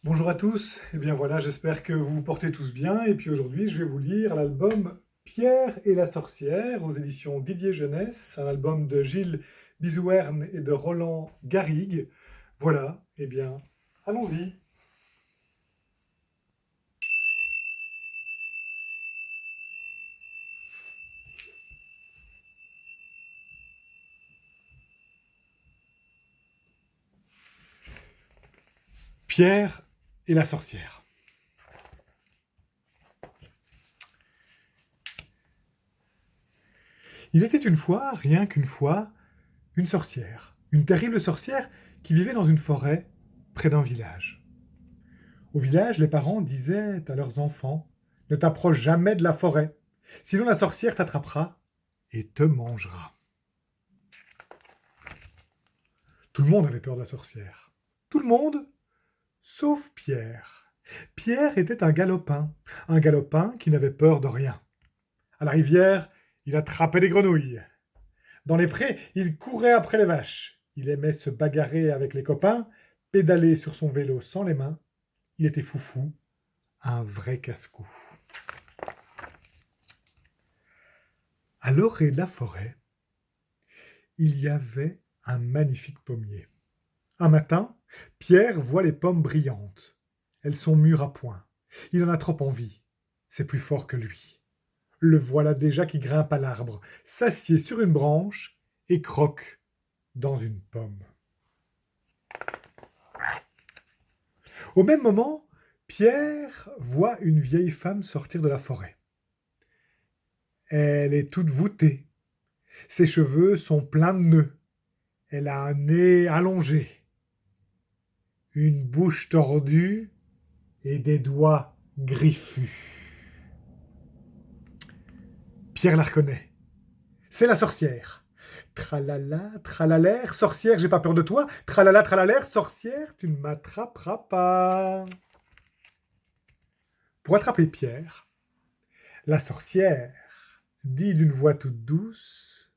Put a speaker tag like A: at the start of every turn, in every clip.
A: Bonjour à tous, eh bien voilà, j'espère que vous vous portez tous bien. Et puis aujourd'hui, je vais vous lire l'album Pierre et la sorcière aux éditions Didier Jeunesse, un album de Gilles Bisouerne et de Roland Garrigue. Voilà, eh bien, allons-y. Pierre et la sorcière. Il était une fois, rien qu'une fois, une sorcière, une terrible sorcière qui vivait dans une forêt près d'un village. Au village, les parents disaient à leurs enfants: ne t'approche jamais de la forêt, sinon la sorcière t'attrapera et te mangera. Tout le monde avait peur de la sorcière. Tout le monde, sauf Pierre. Pierre était un galopin qui n'avait peur de rien. À la rivière, il attrapait des grenouilles. Dans les prés, il courait après les vaches. Il aimait se bagarrer avec les copains, pédaler sur son vélo sans les mains. Il était foufou, un vrai casse-cou. À l'orée de la forêt, il y avait un magnifique pommier. Un matin, Pierre voit les pommes brillantes. Elles sont mûres à point. Il en a trop envie. C'est plus fort que lui. Le voilà déjà qui grimpe à l'arbre, s'assied sur une branche et croque dans une pomme. Au même moment, Pierre voit une vieille femme sortir de la forêt. Elle est toute voûtée. Ses cheveux sont pleins de nœuds. Elle a un nez allongé, une bouche tordue et des doigts griffus. Pierre la reconnaît. C'est la sorcière. Tralala, tralalère, sorcière, j'ai pas peur de toi. Tralala, tralalère, sorcière, tu ne m'attraperas pas. Pour attraper Pierre, la sorcière dit d'une voix toute douce: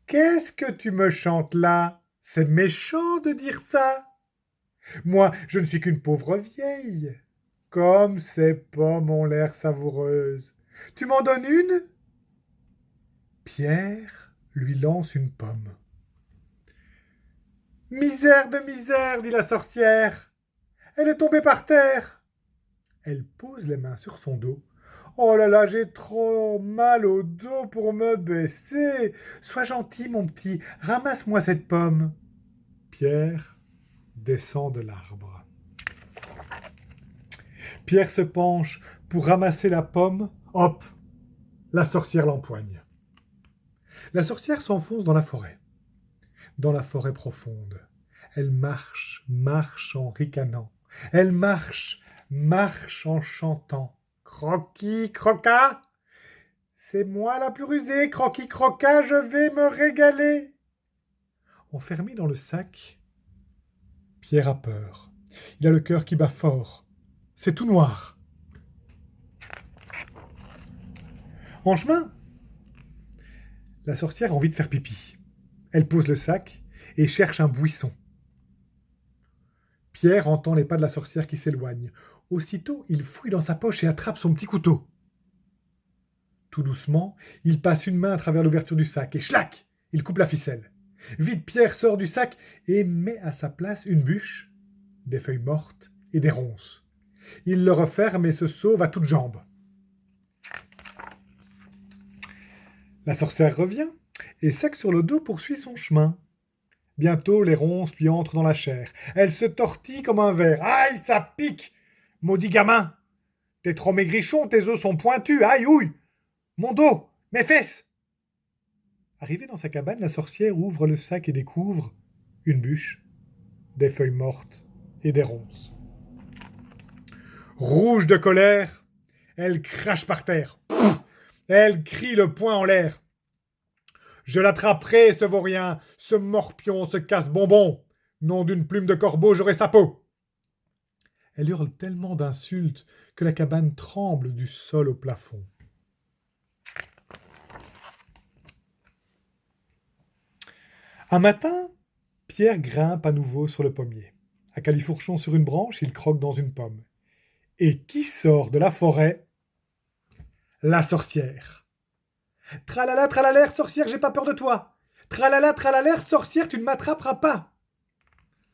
A: qu'est-ce que tu me chantes là? C'est méchant de dire ça. Moi, je ne suis qu'une pauvre vieille. Comme ces pommes ont l'air savoureuses. Tu m'en donnes une? Pierre lui lance une pomme. Misère de misère, dit la sorcière. Elle est tombée par terre. Elle pose les mains sur son dos. Oh là là, j'ai trop mal au dos pour me baisser. Sois gentil, mon petit, ramasse-moi cette pomme. Pierre descend de l'arbre. Pierre se penche pour ramasser la pomme. Hop, la sorcière l'empoigne. La sorcière s'enfonce dans la forêt profonde. Elle marche, marche en ricanant. Elle marche, marche en chantant. Croquis, croquat, c'est moi la plus rusée. Croquis, croquat, je vais me régaler. Enfermé dans le sac, Pierre a peur. Il a le cœur qui bat fort. C'est tout noir. En chemin, la sorcière a envie de faire pipi. Elle pose le sac et cherche un buisson. Pierre entend les pas de la sorcière qui s'éloignent. Aussitôt, il fouille dans sa poche et attrape son petit couteau. Tout doucement, il passe une main à travers l'ouverture du sac et schlac, il coupe la ficelle. Vite, Pierre sort du sac et met à sa place une bûche, des feuilles mortes et des ronces. Il le referme et se sauve à toutes jambes. La sorcière revient et, sac sur le dos, poursuit son chemin. Bientôt, les ronces lui entrent dans la chair. Elle se tortille comme un ver. Aïe, ça pique! Maudit gamin! T'es trop maigrichon, tes os sont pointus. Aïe, ouille! Mon dos! Mes fesses! Arrivée dans sa cabane, la sorcière ouvre le sac et découvre une bûche, des feuilles mortes et des ronces. Rouge de colère, elle crache par terre. Elle crie le poing en l'air. Je l'attraperai, ce vaurien, ce morpion, ce casse-bonbon. Nom d'une plume de corbeau, j'aurai sa peau. Elle hurle tellement d'insultes que la cabane tremble du sol au plafond. Un matin, Pierre grimpe à nouveau sur le pommier. À califourchon sur une branche, il croque dans une pomme. Et qui sort de la forêt? La sorcière. Tralala, tralalaire, sorcière, j'ai pas peur de toi. Tralala, tralalaire, sorcière, tu ne m'attraperas pas.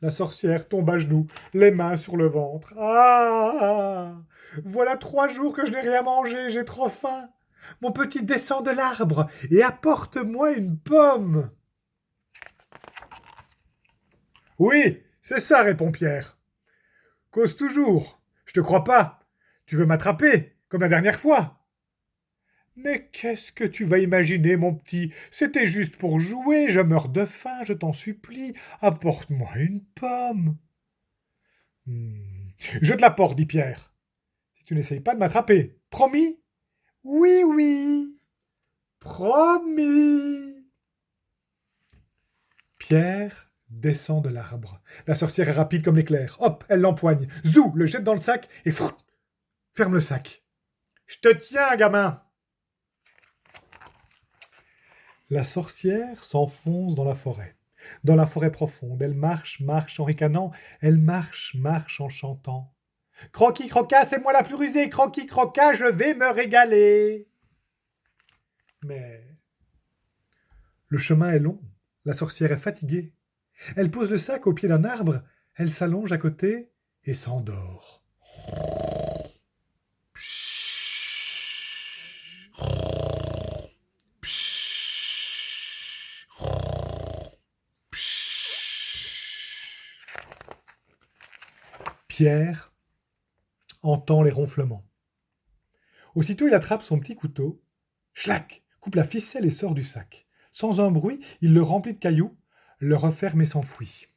A: La sorcière tombe à genoux, les mains sur le ventre. Ah! Voilà 3 jours que je n'ai rien mangé, j'ai trop faim. Mon petit, descend de l'arbre et apporte-moi une pomme. Oui, c'est ça, répond Pierre. Cause toujours. Je te crois pas. Tu veux m'attraper, comme la dernière fois. Mais qu'est-ce que tu vas imaginer, mon petit? C'était juste pour jouer, je meurs de faim, je t'en supplie. Apporte-moi une pomme. Je te l'apporte, dit Pierre. Si tu n'essayes pas de m'attraper. Promis? Oui, oui. Promis. Pierre descend de l'arbre. La sorcière est rapide comme l'éclair. Hop, elle l'empoigne. Zou, le jette dans le sac et frout, ferme le sac. Je te tiens, gamin. La sorcière s'enfonce dans la forêt profonde. Elle marche, marche en ricanant, elle marche, marche en chantant. Croquis, croquas, c'est moi la plus rusée, croquis, croquas, je vais me régaler. Mais le chemin est long, la sorcière est fatiguée. Elle pose le sac au pied d'un arbre, elle s'allonge à côté et s'endort. Pierre entend les ronflements. Aussitôt, il attrape son petit couteau, schlac, coupe la ficelle et sort du sac. Sans un bruit, il le remplit de cailloux, le referme et s'enfuit.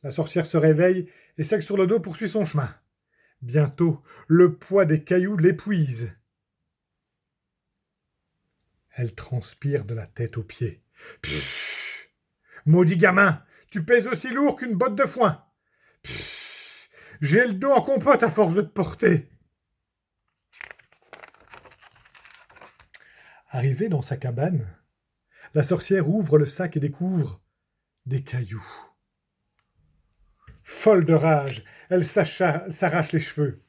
A: La sorcière se réveille et, sec sur le dos, poursuit son chemin. Bientôt, le poids des cailloux l'épuise. Elle transpire de la tête aux pieds. Pfff, maudit gamin, tu pèses aussi lourd qu'une botte de foin. Pfff, j'ai le dos en compote à force de te porter. Arrivée dans sa cabane, la sorcière ouvre le sac et découvre des cailloux. Folle de rage, elle s'arrache les cheveux.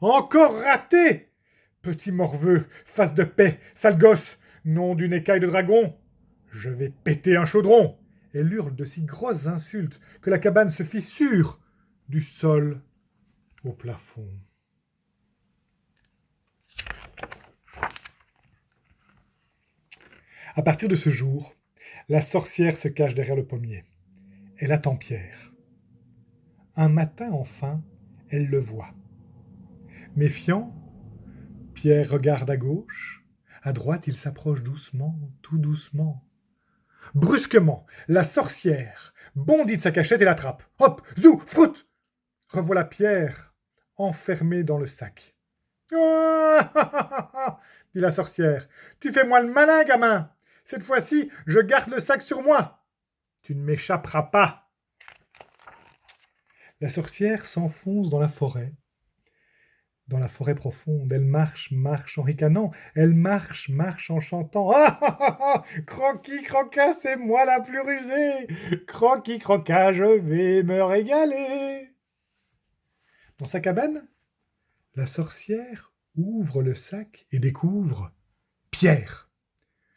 A: Encore raté! Petit morveux, face de paix, sale gosse, nom d'une écaille de dragon, je vais péter un chaudron. Elle hurle de si grosses insultes que la cabane se fissure du sol au plafond. À partir de ce jour, la sorcière se cache derrière le pommier. Elle attend Pierre. Un matin, enfin, elle le voit. Méfiant, Pierre regarde à gauche. À droite, il s'approche doucement, tout doucement. Brusquement, la sorcière bondit de sa cachette et l'attrape. Hop, zou, froute! Revoilà Pierre enfermé dans le sac. Ah, dit la sorcière. Tu fais moi le malin, gamin. Cette fois-ci, je garde le sac sur moi. Tu ne m'échapperas pas. La sorcière s'enfonce dans la forêt profonde. Elle marche, marche en ricanant. Elle marche, marche en chantant. Ah, ah, ah, ah, croquis, crocas, c'est moi la plus rusée. Croquis, crocas, je vais me régaler. Dans sa cabane, la sorcière ouvre le sac et découvre Pierre.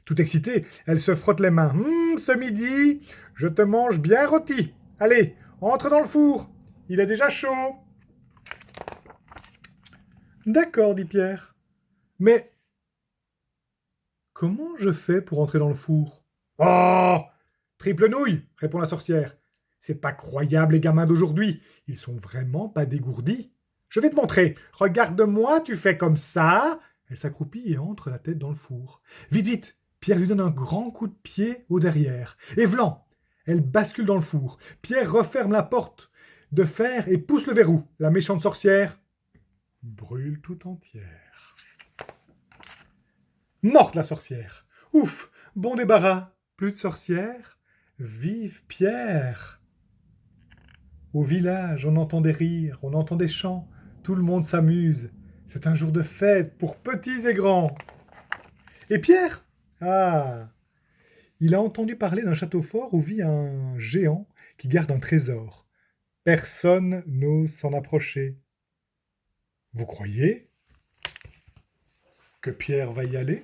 A: Tout excitée, elle se frotte les mains. Ce midi, je te mange bien rôti. Allez, entre dans le four. Il est déjà chaud. D'accord, dit Pierre. Mais comment je fais pour entrer dans le four? Oh, triple nouille, répond la sorcière. C'est pas croyable, les gamins d'aujourd'hui. Ils sont vraiment pas dégourdis. Je vais te montrer. Regarde-moi, tu fais comme ça. Elle s'accroupit et entre la tête dans le four. Vite, vite. Pierre lui donne un grand coup de pied au derrière. Et vlan, elle bascule dans le four. Pierre referme la porte de fer et pousse le verrou. La méchante sorcière brûle tout entière. Morte la sorcière. Ouf, bon débarras. Plus de sorcière. Vive Pierre. Au village, on entend des rires, on entend des chants. Tout le monde s'amuse. C'est un jour de fête pour petits et grands. Et Pierre? Ah, il a entendu parler d'un château fort où vit un géant qui garde un trésor. Personne n'ose s'en approcher. Vous croyez que Pierre va y aller?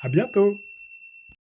A: À bientôt!